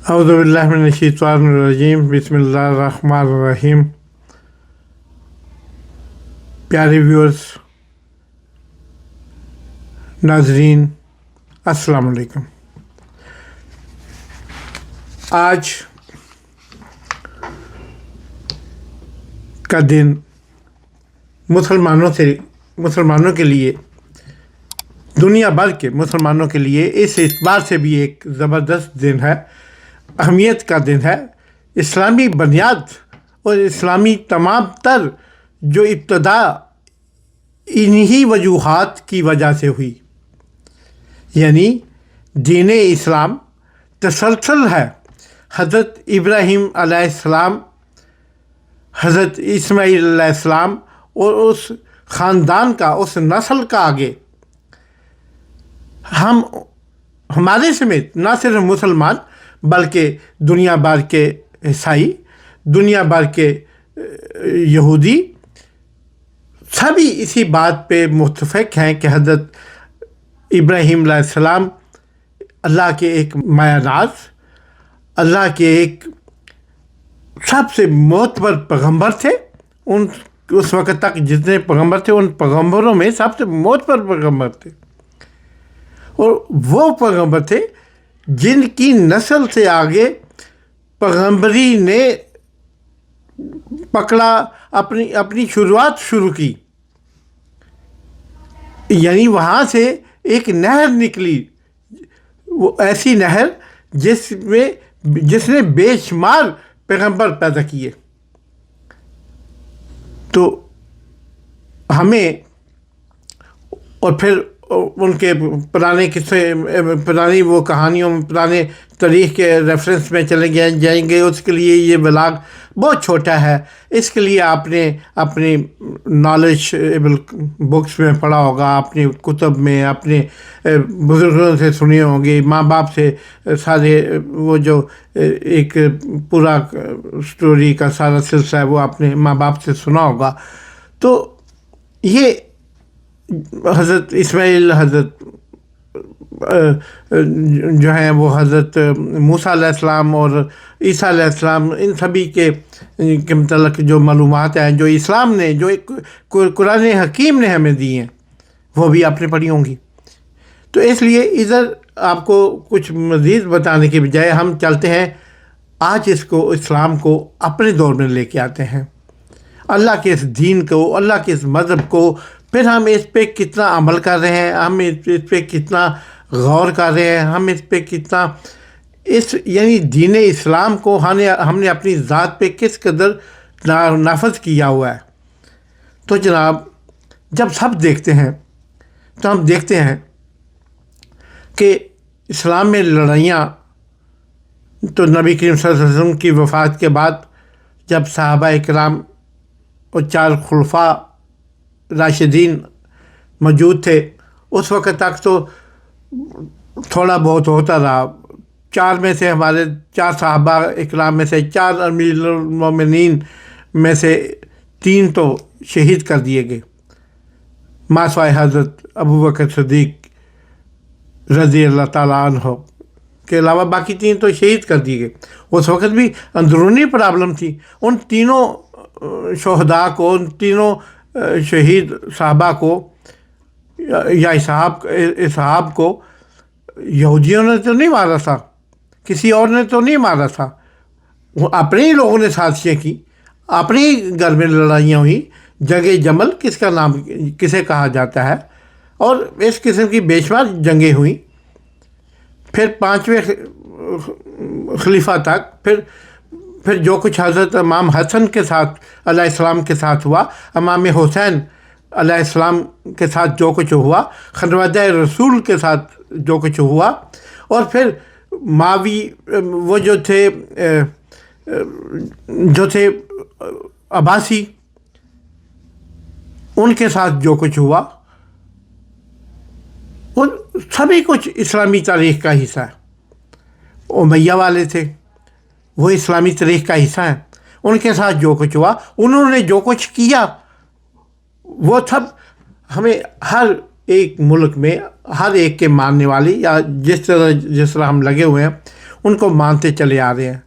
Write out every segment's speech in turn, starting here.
اعوذ باللہ من الشیطان الرجیم، بسم اللہ الرحمن الرحیم۔ پیارے ویورز، ناظرین، السلام علیکم۔ آج کا دن مسلمانوں کے لیے، دنیا بھر کے مسلمانوں کے لیے اس اعتبار سے بھی ایک زبردست دن ہے، اہمیت کا دن ہے۔ اسلامی بنیاد اور اسلامی تمام تر جو ابتدا انہی وجوہات کی وجہ سے ہوئی، یعنی دین اسلام تسلسل ہے۔ حضرت ابراہیم علیہ السلام، حضرت اسماعیل علیہ السلام اور اس خاندان کا، اس نسل کا آگے ہمارے سمیت نہ صرف مسلمان بلکہ دنیا بھر کے عیسائی، دنیا بھر کے یہودی، سبھی اسی بات پہ متفق ہیں کہ حضرت ابراہیم علیہ السلام اللہ کے ایک مایہ ناز، اللہ کے ایک سب سے معتبر پیغمبر تھے۔ اس وقت تک جتنے پیغمبر تھے، ان پیغمبروں میں سب سے معتبر پیغمبر تھے، اور وہ پیغمبر تھے جن کی نسل سے آگے پیغمبری نے پکڑا، اپنی شروعات شروع کی۔ یعنی وہاں سے ایک نہر نکلی، وہ ایسی نہر جس نے بے شمار پیغمبر پیدا کیے۔ تو ہمیں، اور پھر ان کے پرانے قصے، پرانی وہ کہانیوں، پرانے تاریخ کے ریفرنس میں چلے جائیں گے۔ اس کے لیے یہ بلاگ بہت چھوٹا ہے، اس کے لیے آپ نے اپنی نالج بکس میں پڑھا ہوگا، اپنی کتب میں، اپنے بزرگوں سے سنے ہوں گے، ماں باپ سے سارے وہ جو ایک پورا سٹوری کا سارا سلسلہ ہے وہ اپنے ماں باپ سے سنا ہوگا۔ تو یہ حضرت اسماعیل، حضرت جو ہیں وہ حضرت موسیٰ علیہ السلام اور عیسیٰ علیہ السلام، ان سبھی کے متعلق جو معلومات ہیں، جو اسلام نے، جو قرآن حکیم نے ہمیں دی ہیں، وہ بھی آپ نے پڑھی ہوں گی۔ تو اس لیے ادھر آپ کو کچھ مزید بتانے کے بجائے ہم چلتے ہیں آج اسلام کو اپنے دور میں لے کے آتے ہیں، اللہ کے اس دین کو، اللہ کے اس مذہب کو۔ پھر ہم اس پہ کتنا عمل کر رہے ہیں، ہم اس پہ کتنا غور کر رہے ہیں، ہم اس پہ کتنا یعنی دین اسلام کو ہم نے اپنی ذات پہ کس قدر نافذ کیا ہوا ہے۔ تو جناب، جب سب دیکھتے ہیں تو ہم دیکھتے ہیں کہ اسلام میں لڑائیاں تو نبی کریم صلی اللہ علیہ وسلم کی وفات کے بعد، جب صحابہ اکرام اور 4 خلفاء راشدین موجود تھے، اس وقت تک تو تھوڑا بہت ہوتا رہا۔ 4 میں سے، ہمارے 4 صحابہ اکرام میں سے، 4 امیر المومنین میں سے 3 تو شہید کر دیے گئے، ماسوائے حضرت ابوبکر صدیق رضی اللہ تعالیٰ عنہ کے علاوہ باقی 3 تو شہید کر دیے گئے۔ اس وقت بھی اندرونی پرابلم تھی۔ ان تینوں شہداء کو، ان تینوں شہید صحابہ کو یا اصحاب کو یہودیوں نے تو نہیں مارا تھا، کسی اور نے تو نہیں مارا تھا، وہ اپنے ہی لوگوں نے سازشیں کی، اپنے ہی گھر میں لڑائیاں ہوئی۔ جنگ جمل کسے کہا جاتا ہے، اور اس قسم کی بے شمار جنگیں ہوئیں۔ پھر 5ویں خلیفہ تک، پھر جو کچھ حضرت امام حسن کے ساتھ علیہ السلام کے ساتھ ہوا، امام حسین علیہ السلام کے ساتھ جو کچھ ہوا، خانوادہ رسول کے ساتھ جو کچھ ہوا، اور پھر ماوی وہ جو تھے عباسی، ان کے ساتھ جو کچھ ہوا، وہ سبھی کچھ اسلامی تاریخ کا حصہ ہے۔ امیہ والے تھے، وہ اسلامی تاریخ کا حصہ ہیں۔ ان کے ساتھ جو کچھ ہوا، انہوں نے جو کچھ کیا، وہ سب ہمیں ہر ایک ملک میں ہر ایک کے ماننے والے، یا جس طرح ہم لگے ہوئے ہیں، ان کو مانتے چلے آ رہے ہیں.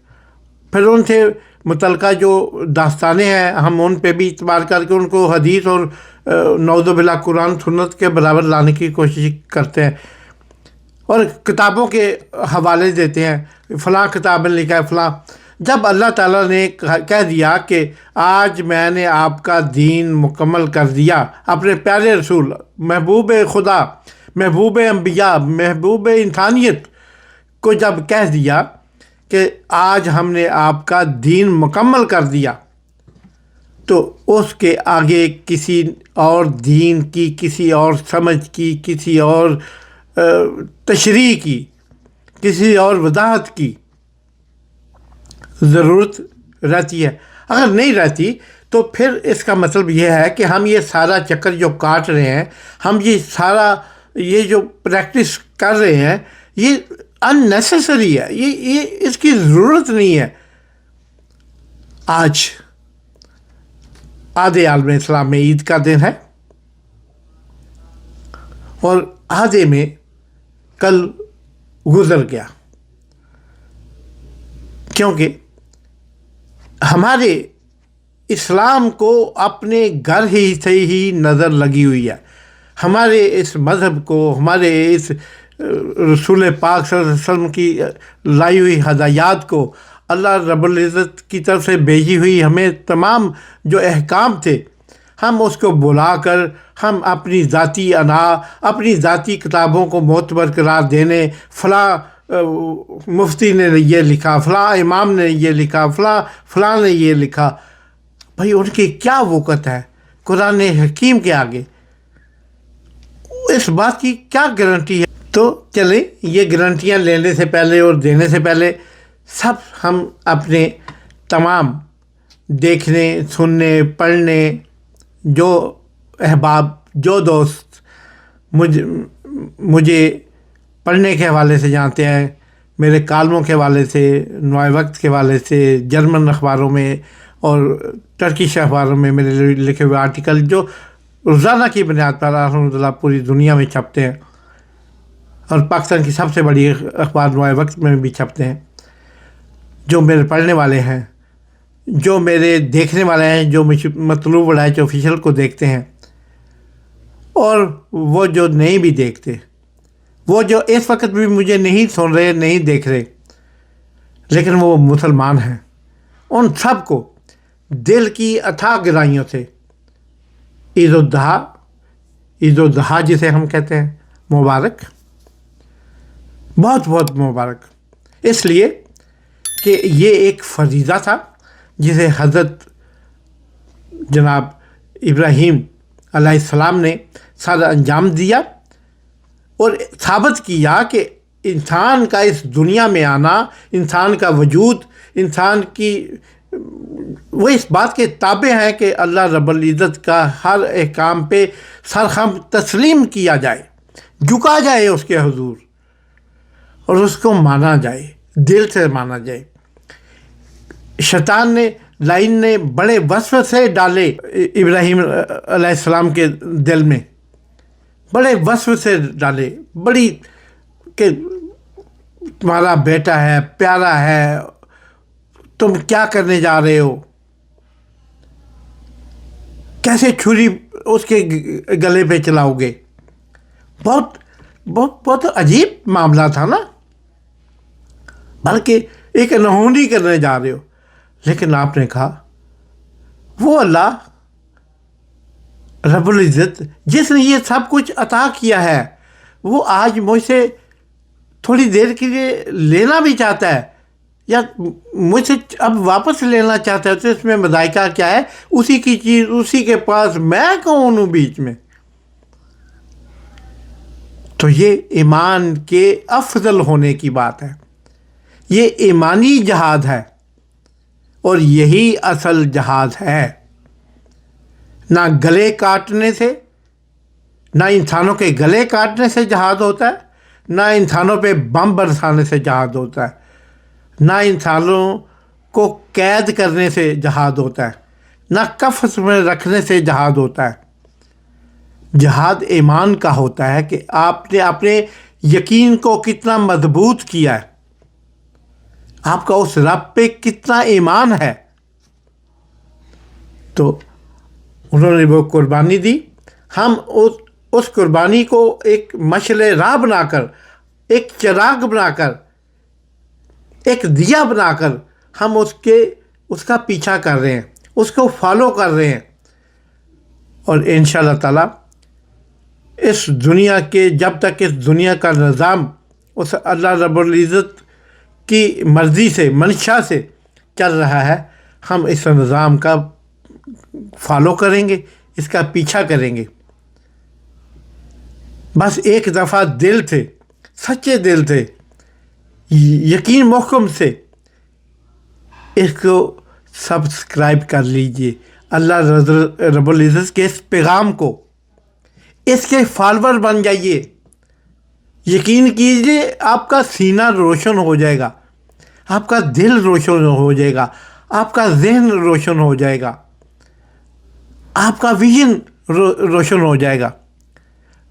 پھر ان سے متعلقہ جو داستانیں ہیں ہم ان پہ بھی اعتبار کر کے ان کو حدیث اور نعوذ باللہ قرآن سنت کے برابر لانے کی کوشش کرتے ہیں اور کتابوں کے حوالے دیتے ہیں، فلاں کتاب میں لکھا ہے فلاں. جب اللہ تعالیٰ نے کہہ دیا کہ آج میں نے آپ کا دین مکمل کر دیا، اپنے پیارے رسول، محبوب خدا، محبوب انبیاء، محبوب انسانیت کو جب کہہ دیا کہ آج ہم نے آپ کا دین مکمل کر دیا، تو اس کے آگے کسی اور دین کی، کسی اور سمجھ کی، کسی اور تشریح کی، کسی اور وضاحت کی ضرورت رہتی ہے. اگر نہیں رہتی تو پھر اس کا مطلب یہ ہے کہ ہم یہ سارا چکر جو کاٹ رہے ہیں، ہم یہ جو پریکٹس کر رہے ہیں، یہ ان نیسیسری ہے، یہ اس کی ضرورت نہیں ہے. آج آدھے عالم اسلام میں عید کا دن ہے اور آدھے میں کل گزر گیا، کیونکہ ہمارے اسلام کو اپنے گھر ہی سے ہی نظر لگی ہوئی ہے. ہمارے اس مذہب کو، ہمارے اس رسول پاک صلی اللہ علیہ وسلم کی لائی ہوئی ہدایات کو، اللہ رب العزت کی طرف سے بھیجی ہوئی ہمیں تمام جو احکام تھے، ہم اس کو بلا کر ہم اپنی ذاتی اپنی ذاتی کتابوں کو معتبر قرار دینے، فلاں مفتی نے یہ لکھا، فلاں امام نے یہ لکھا، فلاں نے یہ لکھا. بھائی ان کی کیا وقت ہے قرآن حکیم کے آگے؟ اس بات کی کیا گارنٹی ہے؟ تو چلیں یہ گارنٹیاں لینے سے پہلے اور دینے سے پہلے سب ہم اپنے تمام دیکھنے، سننے، پڑھنے جو احباب، جو دوست مجھے پڑھنے کے حوالے سے جانتے ہیں، میرے کالموں کے حوالے سے، نوائے وقت کے حوالے سے، جرمن اخباروں میں اور ٹرکش اخباروں میں میرے لکھے ہوئے آرٹیکل جو روزانہ کی بنیاد پر الحمدللہ پوری دنیا میں چھپتے ہیں اور پاکستان کی سب سے بڑی اخبار نوائے وقت میں بھی چھپتے ہیں، جو میرے پڑھنے والے ہیں، جو میرے دیکھنے والے ہیں، جو مطلوب وڑائچ آفیشیل کو دیکھتے ہیں، اور وہ جو نہیں بھی دیکھتے، وہ جو اس وقت بھی مجھے نہیں سن رہے، نہیں دیکھ رہے، لیکن وہ مسلمان ہیں، ان سب کو دل کی اتھاہ گہرائیوں سے عید الاضحیٰ جسے ہم کہتے ہیں، مبارک، بہت بہت مبارک. اس لیے کہ یہ ایک فریضہ تھا جسے حضرت جناب ابراہیم علیہ السلام نے سارا انجام دیا اور ثابت کیا کہ انسان کا اس دنیا میں آنا، انسان کا وجود، انسان کی وہ اس بات کے تابع ہیں کہ اللہ رب العزت کا ہر احکام پہ سرخم تسلیم کیا جائے، جھکا جائے اس کے حضور اور اس کو مانا جائے، دل سے مانا جائے. شیطان نے، لائن نے بڑے وسوسے ڈالے ابراہیم علیہ السلام کے دل میں، بڑے وسوسے ڈالے، بڑی کہ تمہارا بیٹا ہے، پیارا ہے، تم کیا کرنے جا رہے ہو، کیسے چھری اس کے گلے پہ چلاؤ گے. بہت بہت بہت عجیب معاملہ تھا نا، بلکہ ایک انہونی کرنے جا رہے ہو. لیکن آپ نے کہا وہ اللہ رب العزت جس نے یہ سب کچھ عطا کیا ہے، وہ آج مجھ سے تھوڑی دیر کے لیے لینا بھی چاہتا ہے یا مجھ سے اب واپس لینا چاہتا ہے، تو اس میں مذائقہ کیا ہے؟ اسی کی چیز اسی کے پاس، میں کون ہوں بیچ میں؟ تو یہ ایمان کے افضل ہونے کی بات ہے، یہ ایمانی جہاد ہے اور یہی اصل جہاد ہے. نہ گلے کاٹنے سے، نہ انسانوں کے گلے کاٹنے سے جہاد ہوتا ہے، نہ انسانوں پہ بم برسانے سے جہاد ہوتا ہے، نہ انسانوں کو قید کرنے سے جہاد ہوتا ہے، نہ قفس میں رکھنے سے جہاد ہوتا ہے. جہاد ایمان کا ہوتا ہے کہ آپ نے اپنے یقین کو کتنا مضبوط کیا ہے، آپ کا اس رب پہ کتنا ایمان ہے. تو انہوں نے وہ قربانی دی. ہم اس قربانی کو ایک مشعل راہ بنا کر، ایک چراغ بنا کر، ایک دیا بنا کر ہم اس کا پیچھا کر رہے ہیں، اس کو فالو کر رہے ہیں. اور انشاءاللہ تعالیٰ اس دنیا کے، جب تک اس دنیا کا نظام اس اللہ رب العزت کی مرضی سے، منشا سے چل رہا ہے، ہم اس نظام کا فالو کریں گے، اس کا پیچھا کریں گے. بس ایک دفعہ دل تھے، سچے دل تھے، یقین محکم سے اس کو سبسکرائب کر لیجئے، اللہ رب العزت کے اس پیغام کو، اس کے فالوور بن جائیے. یقین کیجئے آپ کا سینہ روشن ہو جائے گا، آپ کا دل روشن ہو جائے گا، آپ کا ذہن روشن ہو جائے گا، آپ کا ویژن روشن ہو جائے گا.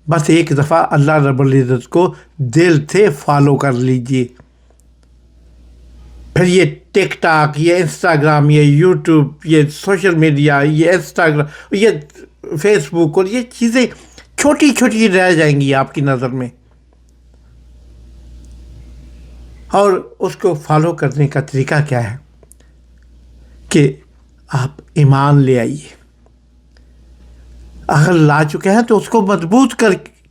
بس ایک دفعہ اللہ رب العزت کو دل سے فالو کر لیجئے. پھر یہ ٹک ٹاک، یہ انسٹاگرام، یہ یوٹیوب، یہ سوشل میڈیا، یہ انسٹاگرام، یہ فیس بک، اور یہ چیزیں چھوٹی چھوٹی رہ جائیں گی آپ کی نظر میں. اور اس کو فالو کرنے کا طریقہ کیا ہے کہ آپ ایمان لے آئیے. اگر لا چکے ہیں تو اس کو مضبوط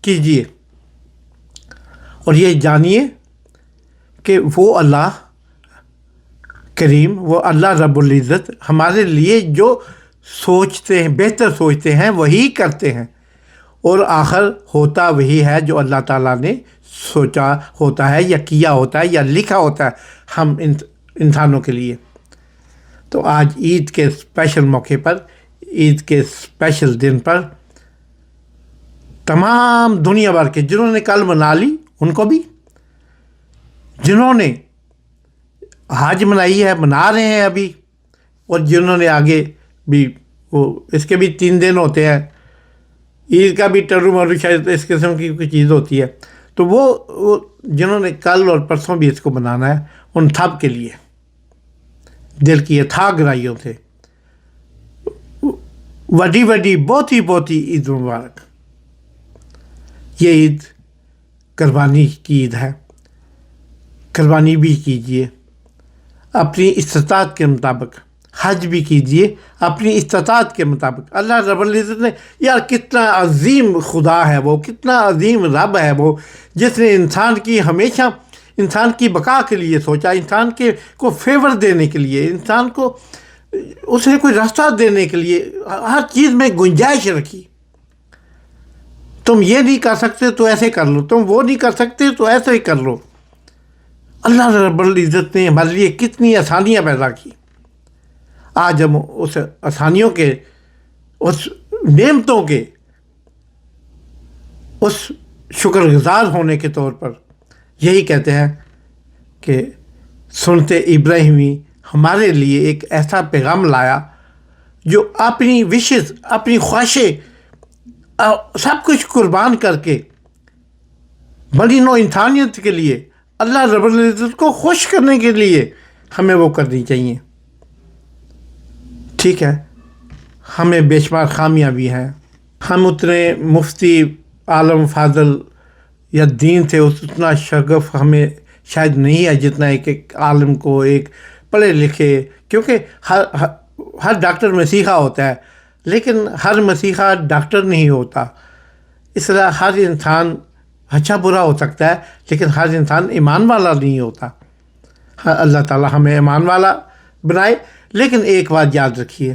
کیجیے، اور یہ جانیے کہ وہ اللہ کریم، وہ اللہ رب العزت ہمارے لیے جو سوچتے ہیں، بہتر سوچتے ہیں، وہی کرتے ہیں، اور آخر ہوتا وہی ہے جو اللہ تعالیٰ نے سوچا ہوتا ہے، یا کیا ہوتا ہے، یا لکھا ہوتا ہے ہم انسانوں کے لیے. تو آج عید کے اسپیشل موقع پر، عید کے اسپیشل دن پر، تمام دنیا بھر کے جنہوں نے کل منا لی ان کو بھی، جنہوں نے حج منائی ہے منا رہے ہیں ابھی، اور جنہوں نے آگے بھی، وہ اس کے بھی 3 دن ہوتے ہیں، عید کا بھی ٹرو مرو شاید اس قسم کی کوئی چیز ہوتی ہے. تو وہ جنہوں نے کل اور پرسوں بھی اس کو بنانا ہے، ان سب کے لیے دل کی اتھاہ گہرائیوں سے وڈی وڈی بہتی بہتی عید مبارک. یہ عید قربانی کی عید ہے. قربانی بھی کیجیے اپنی استطاعت کے مطابق، حج بھی کیجیے اپنی استطاعت کے مطابق. اللہ رب العزت نے، یار کتنا عظیم خدا ہے وہ، کتنا عظیم رب ہے وہ، جس نے انسان کی ہمیشہ انسان کی بقا کے لیے سوچا، انسان کو فیور دینے کے لیے، انسان کو اس نے کوئی راستہ دینے کے لیے ہر چیز میں گنجائش رکھی. تم یہ نہیں کر سکتے تو ایسے کر لو، تم وہ نہیں کر سکتے تو ایسے ہی کر لو. اللہ رب العزت نے ہمارے لیے کتنی آسانیاں پیدا کی. آج ہم اس آسانیوں کے، اس نعمتوں کے، اس شکر گزار ہونے کے طور پر یہی کہتے ہیں کہ سنت ابراہیمی ہمارے لیے ایک ایسا پیغام لایا جو اپنی وشز، اپنی خواہشیں، سب کچھ قربان کر کے بڑی نوع انسانیت کے لیے، اللہ رب العزت کو خوش کرنے کے لیے ہمیں وہ کرنی چاہیے. ٹھیک ہے، ہمیں بے شمار خامیاں بھی ہیں، ہم اتنے مفتی، عالم، فاضل یا دین سے اتنا شغف ہمیں شاید نہیں ہے جتنا ایک عالم کو، ایک پڑھے لکھے، کیونکہ ہر ڈاکٹر مسیحا ہوتا ہے، لیکن ہر مسیحا ڈاکٹر نہیں ہوتا. اس طرح ہر انسان اچھا برا ہو سکتا ہے، لیکن ہر انسان ایمان والا نہیں ہوتا. اللہ تعالیٰ ہمیں ایمان والا بنائے. لیکن ایک بات یاد رکھیے،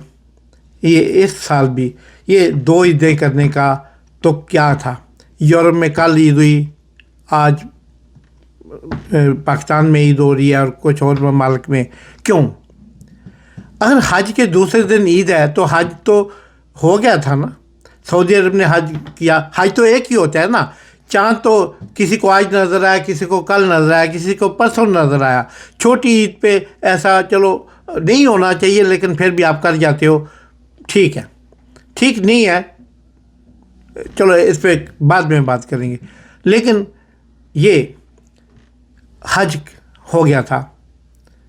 یہ اس سال بھی یہ 2 عیدیں کرنے کا تو کیا تھا. یورپ میں کل عید ہوئی، آج پاکستان میں عید ہو رہی ہے، اور کچھ اور ممالک میں. کیوں؟ اگر حج کے دوسرے دن عید ہے تو حج تو ہو گیا تھا نا. سعودی عرب نے حج کیا، حج تو ایک ہی ہوتا ہے نا. چاند تو کسی کو آج نظر آیا، کسی کو کل نظر آیا، کسی کو پرسوں نظر آیا. چھوٹی عید پہ ایسا چلو نہیں ہونا چاہیے، لیکن پھر بھی آپ کر جاتے ہو، ٹھیک ہے. ٹھیک نہیں ہے، چلو اس پہ بعد میں بات کریں گے. لیکن یہ حج ہو گیا تھا،